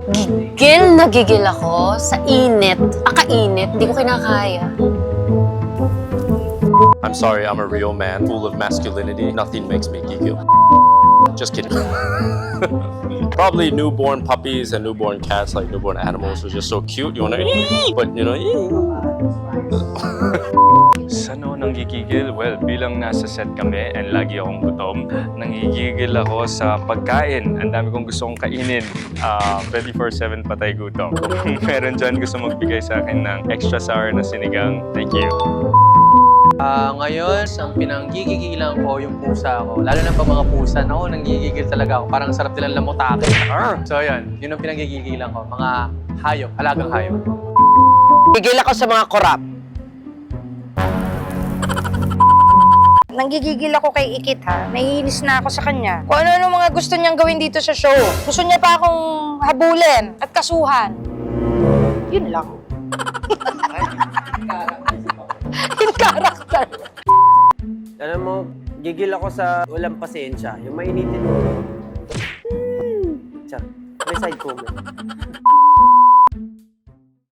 Gigil ako sa init. Akainit, hindi ko kinakaya. I'm sorry, I'm a real man, full of masculinity. Nothing makes me giggle. Just kidding. Probably newborn puppies and newborn cats, like newborn animals, are just so cute. You wanna, but you know. Saan ako nanggigigil? Well, bilang nasa set kami and lagi akong gutom, nanggigigil ako sa pagkain. Ang dami kong gustong kainin. 24/7 patay gutom. Kung meron dyan gusto magbigay sa akin ng extra sour na sinigang, thank you. Ngayon, ang pinanggigigilan ko yung pusa ko. Lalo na pa mga pusa, ako nanggigigil talaga ako. Parang sarap nilang lamutake. So yun, yun ang pinanggigilan ko. Mga hayop, alagang hayop. Gigil ako sa mga korap. Nanggigigil ako kay Ikit ha. Naiinis na ako sa kanya. Kung ano-ano mga gusto niyang gawin dito sa show. Gusto niya pa akong habulin at kasuhan. Yun lang. Yung karakter. Alam mo, gigil ako sa walang pasensya. Yung mainitin mo. Char, may side comment.